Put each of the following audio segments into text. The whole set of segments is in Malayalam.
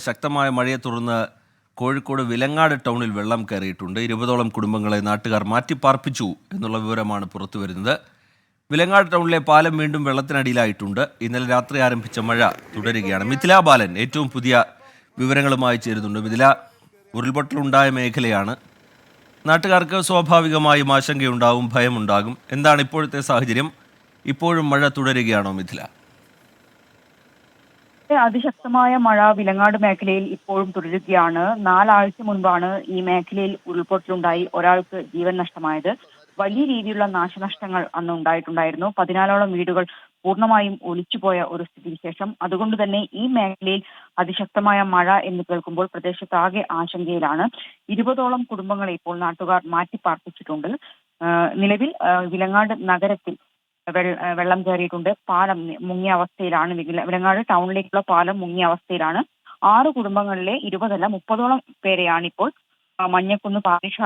ശക്തമായ മഴയെ തുടർന്ന് കോഴിക്കോട് വിലങ്ങാട് ടൗണിൽ വെള്ളം കയറിയിട്ടുണ്ട്. 20ഓളം കുടുംബങ്ങളെ നാട്ടുകാർ മാറ്റിപ്പാർപ്പിച്ചു എന്നുള്ള വിവരമാണ് പുറത്തുവരുന്നത്. വിലങ്ങാട് ടൗണിലെ പാലം വീണ്ടും വെള്ളത്തിനടിയിലായിട്ടുണ്ട്. ഇന്നലെ രാത്രി ആരംഭിച്ച മഴ തുടരുകയാണ്. മിഥില ബാലൻ ഏറ്റവും പുതിയ വിവരങ്ങളുമായി ചേരുന്നുണ്ട്. മിഥില, ഉരുൾപൊട്ടലുണ്ടായ മേഖലയാണ്. നാട്ടുകാർക്ക് സ്വാഭാവികമായും ആശങ്കയുണ്ടാവും, ഭയമുണ്ടാകും. എന്താണ് ഇപ്പോഴത്തെ സാഹചര്യം? ഇപ്പോഴും മഴ തുടരുകയാണോ മിഥില? അതിശക്തമായ മഴ വിലങ്ങാട് മേഖലയിൽ ഇപ്പോഴും തുടരുകയാണ്. 4 ആഴ്ച മുൻപാണ് ഈ മേഖലയിൽ ഉരുൾപൊട്ടലുണ്ടായി ഒരാൾക്ക് ജീവൻ നഷ്ടമായത്. വലിയ രീതിയിലുള്ള നാശനഷ്ടങ്ങൾ അന്ന് ഉണ്ടായിട്ടുണ്ടായിരുന്നു. 14ഓളം വീടുകൾ പൂർണ്ണമായും ഒലിച്ചുപോയ ഒരു സ്ഥിതിവിശേഷം. അതുകൊണ്ട് തന്നെ ഈ മേഖലയിൽ അതിശക്തമായ മഴ എന്ന് കേൾക്കുമ്പോൾ പ്രദേശത്താകെ ആശങ്കയിലാണ്. 20ഓളം കുടുംബങ്ങളെ ഇപ്പോൾ നാട്ടുകാർ മാറ്റിപ്പാർപ്പിച്ചിട്ടുണ്ട്. നിലവിൽ വിലങ്ങാട് നഗരത്തിൽ വെള്ളം കയറിയിട്ടുണ്ട്. പാലം മുങ്ങിയ അവസ്ഥയിലാണ്. വിലങ്ങാട് ടൗണിലേക്കുള്ള പാലം മുങ്ങിയ അവസ്ഥയിലാണ്. 6 കുടുംബങ്ങളിലെ 20 അല്ല 30ഓളം പേരെയാണ് ഇപ്പോൾ Manjakkunnu parish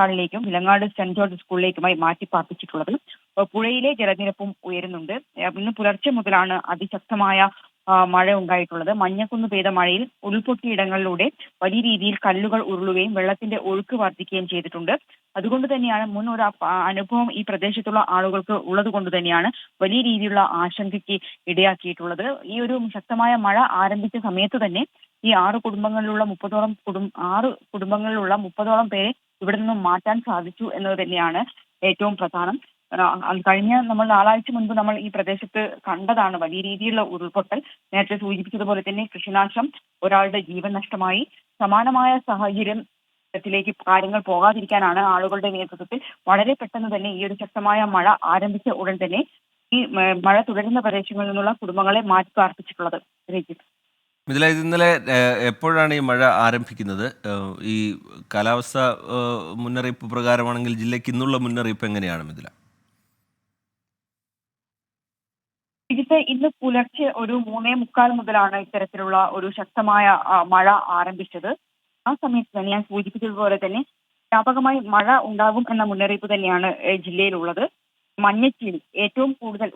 Vilangad Saint George സ്കൂളിലേക്കുമായി മാറ്റിപ്പാർപ്പിച്ചിട്ടുള്ളത്. പുഴയിലെ ജലനിരപ്പും ഉയരുന്നുണ്ട്. ഇന്ന് പുലർച്ചെ മുതലാണ് അതിശക്തമായ മഴ ഉണ്ടായിട്ടുള്ളത്. മഞ്ഞക്കുന്ന് പെയ്ത മഴയിൽ ഉരുൾപൊട്ടിയിടങ്ങളിലൂടെ വലിയ രീതിയിൽ കല്ലുകൾ ഉരുളുകയും വെള്ളത്തിന്റെ ഒഴുക്ക് വർദ്ധിക്കുകയും ചെയ്തിട്ടുണ്ട്. അതുകൊണ്ട് തന്നെയാണ് മുൻ ഒരു അനുഭവം ഈ പ്രദേശത്തുള്ള ആളുകൾക്ക് ഉള്ളത് കൊണ്ട് തന്നെയാണ് വലിയ രീതിയിലുള്ള ആശങ്കയ്ക്ക് ഇടയാക്കിയിട്ടുള്ളത്. ഈ ഒരു ശക്തമായ മഴ ആരംഭിച്ച സമയത്ത് തന്നെ ഈ 6 കുടുംബങ്ങളിലുള്ള 30ഓളം പേരെ ഇവിടെ നിന്നും മാറ്റാൻ സാധിച്ചു എന്നത് തന്നെയാണ് ഏറ്റവും പ്രധാനം. കഴിഞ്ഞ 4 ആഴ്ച മുൻപ് നമ്മൾ ഈ പ്രദേശത്ത് കണ്ടതാണ് വലിയ രീതിയിലുള്ള ഉരുൾപൊട്ടൽ. നേരത്തെ സൂചിപ്പിച്ചതുപോലെ തന്നെ കൃഷിനാശം, ഒരാളുടെ ജീവൻ നഷ്ടമായി. സമാനമായ സാഹചര്യത്തിലേക്ക് കാര്യങ്ങൾ പോകാതിരിക്കാനാണ് ആളുകളുടെ നേതൃത്വത്തിൽ വളരെ പെട്ടെന്ന് തന്നെ ഈ ഒരു ശക്തമായ മഴ ആരംഭിച്ച ഉടൻ തന്നെ ഈ മഴ തുടരുന്ന പ്രദേശങ്ങളിൽ നിന്നുള്ള കുടുംബങ്ങളെ മാറ്റി പാർപ്പിച്ചിട്ടുള്ളത്. മിഥില, ഇത് ഇന്നലെ എപ്പോഴാണ് ഈ മഴ ആരംഭിക്കുന്നത്? ഈ കാലാവസ്ഥ മുന്നറിയിപ്പ് പ്രകാരമാണെങ്കിൽ ജില്ലയ്ക്ക് ഇന്നുള്ള മുന്നറിയിപ്പ് എങ്ങനെയാണ് മിഥില? ഇന്ന് പുലർച്ചെ ഒരു 3:45 മുതലാണ് ഇത്തരത്തിലുള്ള ഒരു ശക്തമായ മഴ ആരംഭിച്ചത്. ആ സമയത്ത് തന്നെ ഞാൻ സൂചിപ്പിച്ചതുപോലെ തന്നെ വ്യാപകമായി മഴ ഉണ്ടാകും എന്ന മുന്നറിയിപ്പ് തന്നെയാണ് ജില്ലയിലുള്ളത്. മഞ്ഞച്ചീലി ഏറ്റവും കൂടുതൽ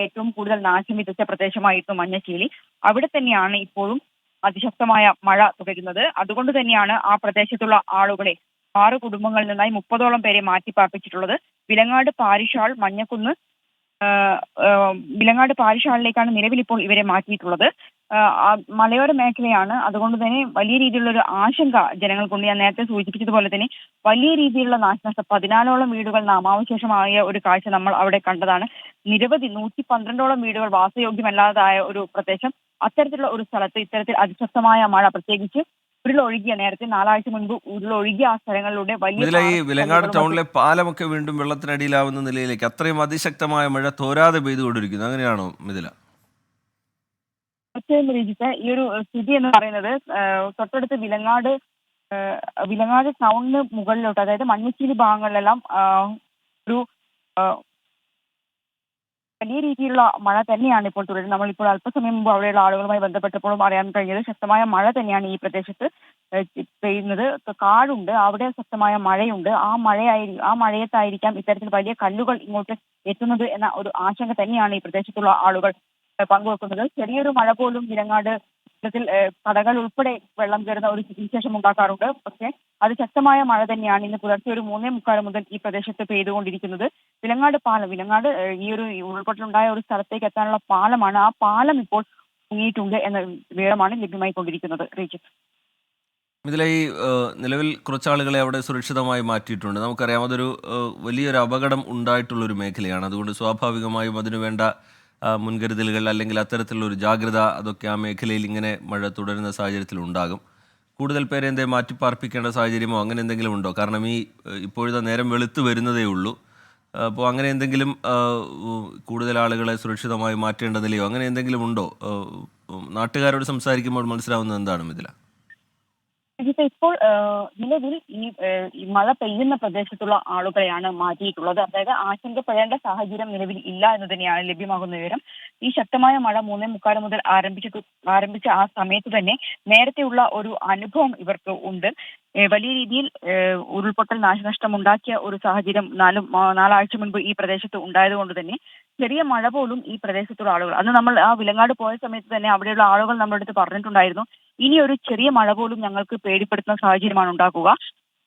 ഏറ്റവും കൂടുതൽ നാശം വിതച്ച പ്രദേശമായിരുന്നു മഞ്ഞച്ചീലി. അവിടെ തന്നെയാണ് ഇപ്പോഴും അതിശക്തമായ മഴ തുടരുന്നത്. അതുകൊണ്ട് തന്നെയാണ് ആ പ്രദേശത്തുള്ള ആളുകളെ 6 കുടുംബങ്ങളിൽ നിന്നായി 30ഓളം പേരെ മാറ്റിപ്പാർപ്പിച്ചിട്ടുള്ളത്. വിലങ്ങാട് പാരിഷാൾ മഞ്ഞക്കുന്ന് വിലങ്ങാട് പാരിഷാളിലേക്കാണ് നിലവിൽ ഇപ്പോൾ ഇവരെ മാറ്റിയിട്ടുള്ളത്. മലയോര മേഖലയാണ്. അതുകൊണ്ട് തന്നെ വലിയ രീതിയിലുള്ള ഒരു ആശങ്ക ജനങ്ങൾക്കുണ്ട്. ഞാൻ നേരത്തെ സൂചിപ്പിച്ചതുപോലെ തന്നെ വലിയ രീതിയിലുള്ള നാശനഷ്ടം, 14ഓളം വീടുകൾ നാമാവശേഷമായ ഒരു കാഴ്ച നമ്മൾ അവിടെ കണ്ടതാണ്. നിരവധി 112ഓളം വീടുകൾ വാസയോഗ്യമല്ലാതായ ഒരു പ്രദേശം. അത്തരത്തിലുള്ള ഒരു സ്ഥലത്ത് ഇത്തരത്തിൽ അതിശക്തമായ മഴ, പ്രത്യേകിച്ച് ഉരുളൊഴുകിയ, നേരത്തെ 4 ആഴ്ച മുൻപ് ഉരുളൊഴുകിയ ആ സ്ഥലങ്ങളിലൂടെ ഇതിലെ ഈ വിലങ്ങാട് ടൗണിലെ പാലമൊക്കെ വീണ്ടും വെള്ളത്തിനടിയിലാവുന്ന നിലയിലേക്ക് അത്രയും അതിശക്തമായ മഴ തോരാതെ പെയ്തുകൊണ്ടിരിക്കുന്നു, അങ്ങനെയാണോ മിഥില? ഈ ഒരു സ്ഥിതി എന്ന് പറയുന്നത് തൊട്ടടുത്ത് വിലങ്ങാട് ടൗണിന് മുകളിലോട്ട്, അതായത് മഞ്ഞച്ചീലി ഭാഗങ്ങളിലെല്ലാം ഒരു വലിയ രീതിയിലുള്ള മഴ തന്നെയാണ് ഇപ്പോൾ തുടരുന്നത്. നമ്മളിപ്പോൾ അല്പസമയം മുമ്പ് അവിടെയുള്ള ആളുകളുമായി ബന്ധപ്പെട്ടപ്പോഴും അറിയാൻ കഴിഞ്ഞത് ശക്തമായ മഴ തന്നെയാണ് ഈ പ്രദേശത്ത് പെയ്യുന്നത്. കാടുണ്ട്, അവിടെ ശക്തമായ മഴയുണ്ട്. ആ മഴയത്തായിരിക്കാം ഇത്തരത്തിൽ വലിയ കല്ലുകൾ ഇങ്ങോട്ട് എത്തുന്നത് എന്ന ഒരു ആശങ്ക തന്നെയാണ് ഈ പ്രദേശത്തുള്ള ആളുകൾ പങ്കുവെക്കുന്നത്. ചെറിയൊരു മഴ പോലും വിലങ്ങാട് കടകൾ ഉൾപ്പെടെ വെള്ളം കയറുന്ന ഒരു സ്ഥിതിവിശേഷം ഉണ്ടാക്കാറുണ്ട്. പക്ഷേ ശക്തമായ മഴ തന്നെയാണ് ഇന്ന് പുലർച്ചെ ഒരു 3:45 മുതൽ ഈ പ്രദേശത്ത് പെയ്തുകൊണ്ടിരിക്കുന്നത്. വിലങ്ങാട് ഈ ഒരു ഉരുൾപൊട്ടലുണ്ടായ ഒരു സ്ഥലത്തേക്ക് എത്താനുള്ള പാലമാണ്. ആ പാലം ഇപ്പോൾ മുങ്ങിയിട്ടുണ്ട് എന്ന വിവരമാണ് ലഭ്യമായിക്കൊണ്ടിരിക്കുന്നത്. ഇതിലെ ഈ നിലവിൽ കുറച്ചാളുകളെ അവിടെ സുരക്ഷിതമായി മാറ്റിയിട്ടുണ്ട്. നമുക്കറിയാം, അതൊരു വലിയൊരു അപകടം ഉണ്ടായിട്ടുള്ളൊരു മേഖലയാണ്. അതുകൊണ്ട് സ്വാഭാവികമായും അതിനുവേണ്ട മുൻകരുതലുകൾ അല്ലെങ്കിൽ അത്തരത്തിലുള്ളൊരു ജാഗ്രത അതൊക്കെ ആ മേഖലയിൽ ഇങ്ങനെ മഴ തുടരുന്ന സാഹചര്യത്തിൽ ഉണ്ടാകും. കൂടുതൽ പേരെ മാറ്റിപ്പാർപ്പിക്കേണ്ട സാഹചര്യമോ അങ്ങനെ എന്തെങ്കിലും ഉണ്ടോ? കാരണം ഈ ഇപ്പോഴത്തെ നേരം വെളുത്ത് വരുന്നതേ ഉള്ളൂ. അപ്പോൾ അങ്ങനെ എന്തെങ്കിലും കൂടുതൽ ആളുകളെ സുരക്ഷിതമായി മാറ്റേണ്ട നിലയോ അങ്ങനെ എന്തെങ്കിലും ഉണ്ടോ? നാട്ടുകാരോട് സംസാരിക്കുമ്പോൾ മനസ്സിലാവുന്നത് എന്താണ് ഇതില? ഇപ്പോൾ നിലവിൽ ഈ മഴ പെയ്യുന്ന പ്രദേശത്തുള്ള ആളുകളെയാണ് മാറ്റിയിട്ടുള്ളത്. അതായത് ആശങ്കപ്പെടേണ്ട സാഹചര്യം നിലവിൽ ഇല്ല എന്ന് തന്നെയാണ് ലഭ്യമാകുന്ന വിവരം. ഈ ശക്തമായ മഴ 3:45 മുതൽ ആരംഭിച്ച ആ സമയത്ത് തന്നെ നേരത്തെയുള്ള ഒരു അനുഭവം ഇവർക്ക് ഉണ്ട്. വലിയ രീതിയിൽ ഉരുൾപൊട്ടൽ നാശനഷ്ടമുണ്ടാക്കിയ ഒരു സാഹചര്യം നാലാഴ്ച മുൻപ് ഈ പ്രദേശത്ത് ഉണ്ടായതുകൊണ്ട് തന്നെ ചെറിയ മഴ പോലും ഈ പ്രദേശത്തുള്ള ആളുകൾ, അന്ന് നമ്മൾ ആ വിലങ്ങാട് പോയ സമയത്ത് തന്നെ അവിടെയുള്ള ആളുകൾ നമ്മുടെ അടുത്ത് പറഞ്ഞിട്ടുണ്ടായിരുന്നു, ഇനി ഒരു ചെറിയ മഴ പോലും ഞങ്ങൾക്ക് പേടിപ്പെടുത്തുന്ന സാഹചര്യമാണ് ഉണ്ടാക്കുക.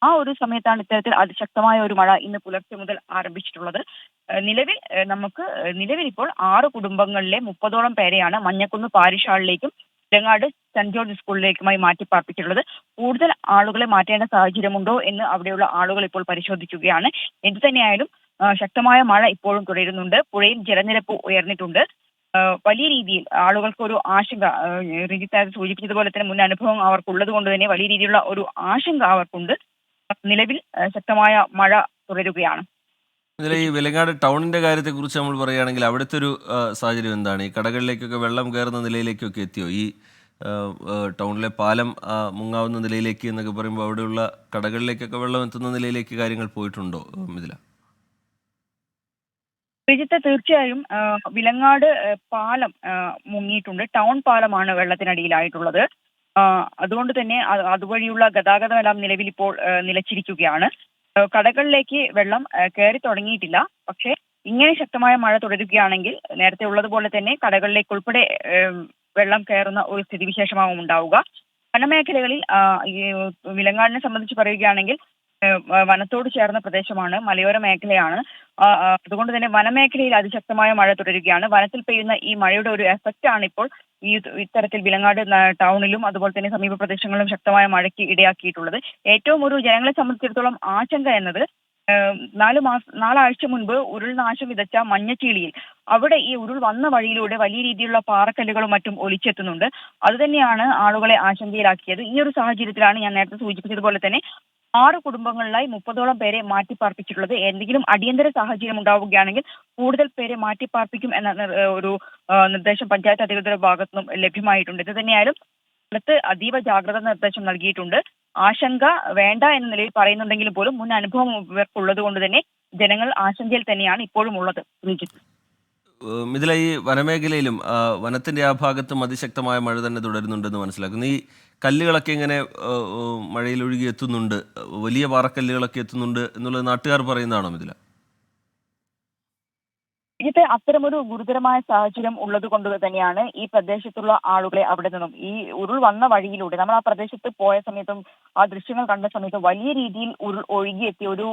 ആ ഒരു സമയത്താണ് ഇത്തരത്തിൽ അതിശക്തമായ ഒരു മഴ ഇന്ന് പുലർച്ചെ മുതൽ ആരംഭിച്ചിട്ടുള്ളത്. നിലവിൽ ഇപ്പോൾ 6 കുടുംബങ്ങളിലെ 30ഓളം പേരെയാണ് മഞ്ഞക്കുന്ന് പാരിഷ് ഹാളിലേക്കും വിലങ്ങാട് സെന്റ് ജോർജ് സ്കൂളിലേക്കുമായി മാറ്റിപ്പാർപ്പിച്ചിട്ടുള്ളത്. കൂടുതൽ ആളുകളെ മാറ്റേണ്ട സാഹചര്യമുണ്ടോ എന്ന് അവിടെയുള്ള ആളുകൾ ഇപ്പോൾ പരിശോധിക്കുകയാണ്. എന്തു തന്നെയായാലും ശക്തമായ മഴ ഇപ്പോഴും തുടരുന്നുണ്ട്. പുഴയിൽ ജലനിരപ്പ് ഉയർന്നിട്ടുണ്ട്. വലിയ രീതിയിൽ ആളുകൾക്ക് ഒരു ആശങ്ക, റിജിത്ത് സൂചിപ്പിച്ചതുപോലെ തന്നെ മുൻ അനുഭവം അവർക്കുള്ളത് കൊണ്ട് തന്നെ വലിയ രീതിയിലുള്ള ഒരു ആശങ്ക അവർക്കുണ്ട്. നിലവിൽ ശക്തമായ മഴ തുടരുകയാണ്. ഇതിൽ ഈ വെലങ്ങാട് ടൗണിന്റെ കാര്യത്തെക്കുറിച്ച് നമ്മൾ പറയുകയാണെങ്കിൽ അവിടുത്തെ ഒരു സാഹചര്യം എന്താണ്? ഈ കടകളിലേക്കൊക്കെ വെള്ളം കയറുന്ന നിലയിലേക്കൊക്കെ എത്തിയോ? ഈ ടൗണിലെ പാലം മുങ്ങാവുന്ന നിലയിലേക്ക് എന്നൊക്കെ പറയുമ്പോൾ അവിടെയുള്ള കടകളിലേക്കൊക്കെ വെള്ളം എത്തുന്ന നിലയിലേക്ക് കാര്യങ്ങൾ പോയിട്ടുണ്ടോ ഇതില? ശ്രീജിത്ത്, തീർച്ചയായും വിലങ്ങാട് പാലം മുങ്ങിയിട്ടുണ്ട്. ടൗൺ പാലമാണ് വെള്ളത്തിനടിയിലായിട്ടുള്ളത്. അതുകൊണ്ട് തന്നെ അതുവഴിയുള്ള ഗതാഗതമെല്ലാം നിലവിൽ ഇപ്പോൾ നിലച്ചിരിക്കുകയാണ്. കടകളിലേക്ക് വെള്ളം കയറി തുടങ്ങിയിട്ടില്ല. പക്ഷേ ഇങ്ങനെ ശക്തമായ മഴ തുടരുകയാണെങ്കിൽ നേരത്തെ ഉള്ളതുപോലെ തന്നെ കടകളിലേക്ക് ഉൾപ്പെടെ വെള്ളം കയറുന്ന ഒരു സ്ഥിതിവിശേഷമാവും ഉണ്ടാവുക. വനമേഖലകളിൽ വിലങ്ങാടിനെ സംബന്ധിച്ച് പറയുകയാണെങ്കിൽ വനത്തോട് ചേർന്ന പ്രദേശമാണ്, മലയോര മേഖലയാണ്. അതുകൊണ്ട് തന്നെ വനമേഖലയിൽ അതിശക്തമായ മഴ തുടരുകയാണ്. വനത്തിൽ പെയ്യുന്ന ഈ മഴയുടെ ഒരു എഫക്റ്റ് ആണ് ഇപ്പോൾ ഇത്തരത്തിൽ വിലങ്ങാട് ടൗണിലും അതുപോലെ തന്നെ സമീപ പ്രദേശങ്ങളിലും ശക്തമായ മഴയ്ക്ക് ഇടയാക്കിയിട്ടുള്ളത്. ഏറ്റവും ഒരു ജനങ്ങളെ സംബന്ധിച്ചിടത്തോളം ആശങ്ക എന്നത് 4 ആഴ്ച മുൻപ് ഉരുൾനാശം വിതച്ച മഞ്ഞച്ചീളിയിൽ അവിടെ ഈ ഉരുൾ വന്ന വഴിയിലൂടെ വലിയ രീതിയിലുള്ള പാറക്കല്ലുകളും മറ്റും ഒലിച്ചെത്തുന്നുണ്ട്. അതുതന്നെയാണ് ആളുകളെ ആശങ്കയിലാക്കിയത്. ഈ ഒരു സാഹചര്യത്തിലാണ് ഞാൻ നേരത്തെ സൂചിപ്പിച്ചതുപോലെ തന്നെ 6 കുടുംബങ്ങളിലായി 30ഓളം പേരെ മാറ്റിപ്പാർപ്പിച്ചിട്ടുള്ളത്. എന്തെങ്കിലും അടിയന്തര സാഹചര്യം ഉണ്ടാവുകയാണെങ്കിൽ കൂടുതൽ പേരെ മാറ്റിപ്പാർപ്പിക്കും എന്ന ഒരു നിർദ്ദേശം പഞ്ചായത്ത് അധികൃതരുടെ ഭാഗത്തു നിന്നും ലഭ്യമായിട്ടുണ്ട്. ഇത് തന്നെയായാലും സ്ഥലത്ത് അതീവ ജാഗ്രതാ നിർദ്ദേശം നൽകിയിട്ടുണ്ട്. ആശങ്ക വേണ്ട എന്ന നിലയിൽ പറയുന്നുണ്ടെങ്കിലും പോലും മുൻ അനുഭവം ഇവർക്കുള്ളത് കൊണ്ട് തന്നെ ജനങ്ങൾ ആശങ്കയിൽ തന്നെയാണ് ഇപ്പോഴും ഉള്ളത്. ഇതിലെ ഈ വനമേഖലയിലും വനത്തിന്റെ ആ ഭാഗത്തും അതിശക്തമായ മഴ തന്നെ തുടരുന്നുണ്ടെന്ന് മനസ്സിലാക്കുന്നു. ഈ കല്ലുകളൊക്കെ ഇങ്ങനെ മഴയിൽ ഒഴുകി എത്തുന്നുണ്ട്, വലിയ പാറക്കല്ലുകളൊക്കെ എത്തുന്നുണ്ട് എന്നുള്ളത് നാട്ടുകാർ പറയുന്നതാണോ ഇതില? ഇത് അത്തരമൊരു ഗുരുതരമായ സാഹചര്യം ഉള്ളത് കൊണ്ട് തന്നെയാണ് ഈ പ്രദേശത്തുള്ള ആളുകളെ അവിടെ നിന്നും ഈ ഉരുൾ വന്ന വഴിയിലൂടെ നമ്മൾ ആ പ്രദേശത്ത് പോയ സമയത്തും ആ ദൃശ്യങ്ങൾ കണ്ട സമയത്തും വലിയ രീതിയിൽ ഉരുൾ ഒഴുകിയെത്തി ഒരു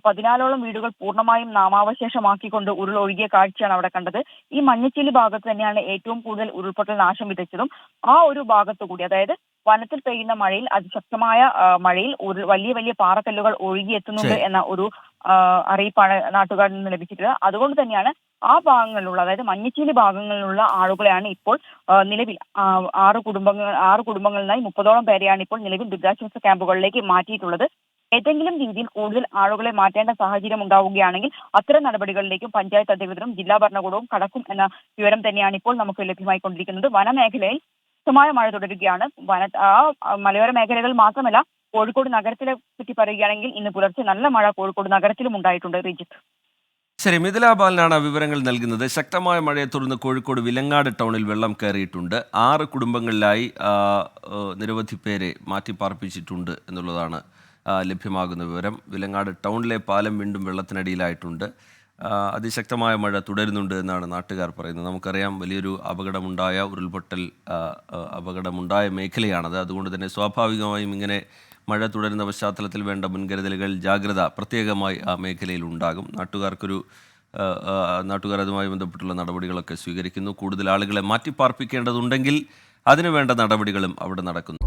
14ഓളം വീടുകൾ പൂർണ്ണമായും നാമാവശേഷമാക്കിക്കൊണ്ട് ഉരുൾ ഒഴുകിയ കാഴ്ചയാണ് അവിടെ കണ്ടത്. ഈ മഞ്ഞച്ചില്ലി ഭാഗത്ത് തന്നെയാണ് ഏറ്റവും കൂടുതൽ ഉരുൾപൊട്ടൽ നാശം വിതച്ചതും. ആ ഒരു ഭാഗത്തു കൂടി, അതായത് വനത്തിൽ പെയ്യുന്ന മഴയിൽ അതിശക്തമായ മഴയിൽ വലിയ വലിയ പാറക്കല്ലുകൾ ഒഴുകിയെത്തുന്നുണ്ട് എന്ന ഒരു അറിയിപ്പാണ് നാട്ടുകാരിൽ നിന്ന് ലഭിച്ചിട്ടുള്ളത്. അതുകൊണ്ട് തന്നെയാണ് ആ ഭാഗങ്ങളിലുള്ള, അതായത് മഞ്ഞച്ചീലി ഭാഗങ്ങളിലുള്ള ആളുകളെയാണ് ഇപ്പോൾ നിലവിൽ 6 കുടുംബങ്ങളിലായി 30ഓളം പേരെയാണ് ഇപ്പോൾ നിലവിൽ ദുരിതാശ്വാസ ക്യാമ്പുകളിലേക്ക് മാറ്റിയിട്ടുള്ളത്. ഏതെങ്കിലും രീതിയിൽ കൂടുതൽ ആളുകളെ മാറ്റേണ്ട സാഹചര്യം ഉണ്ടാവുകയാണെങ്കിൽ അത്തരം നടപടികളിലേക്കും പഞ്ചായത്ത് അധികൃതരും ജില്ലാ ഭരണകൂടവും കടക്കും എന്ന വിവരം തന്നെയാണ് ഇപ്പോൾ നമുക്ക് ലഭ്യമായിക്കൊണ്ടിരിക്കുന്നത്. വനമേഖലയിൽ ശക്തമായ മഴ തുടരുകയാണ്. മലയോര മേഖലകൾ മാത്രമല്ല, കോഴിക്കോട് നഗരത്തിലെ പറ്റി പറയുകയാണെങ്കിൽ ഇന്ന് പുലർച്ചെ നല്ല മഴ കോഴിക്കോട് നഗരത്തിലും ഉണ്ടായിട്ടുണ്ട്. റിജിത്ത്. ശരി, മിഥില ബാലനാണ് വിവരങ്ങൾ നൽകുന്നത്. ശക്തമായ മഴയെ തുടർന്ന് കോഴിക്കോട് വിലങ്ങാട് ടൗണിൽ വെള്ളം കയറിയിട്ടുണ്ട്. 6 കുടുംബങ്ങളിലായി നിരവധി പേരെ മാറ്റിപ്പാർപ്പിച്ചിട്ടുണ്ട് എന്നുള്ളതാണ് ലഭ്യമാകുന്ന വിവരം. വിലങ്ങാട് ടൗണിലെ പാലം വീണ്ടും വെള്ളത്തിനടിയിലായിട്ടുണ്ട്. അതിശക്തമായ മഴ തുടരുന്നുണ്ട് എന്നാണ് നാട്ടുകാർ പറയുന്നത്. നമുക്കറിയാം, വലിയൊരു അപകടമുണ്ടായ മേഖലയാണത്. അതുകൊണ്ട് തന്നെ സ്വാഭാവികമായും ഇങ്ങനെ മഴ തുടരുന്ന പശ്ചാത്തലത്തിൽ വേണ്ട മുൻകരുതലുകൾ, ജാഗ്രത പ്രത്യേകമായി ആ മേഖലയിൽ ഉണ്ടാകും. നാട്ടുകാർ അതുമായി ബന്ധപ്പെട്ടുള്ള നടപടികളൊക്കെ സ്വീകരിക്കുന്നു. കൂടുതൽ ആളുകളെ മാറ്റിപ്പാർപ്പിക്കേണ്ടതുണ്ടെങ്കിൽ അതിനുവേണ്ട നടപടികളും അവിടെ നടക്കുന്നു.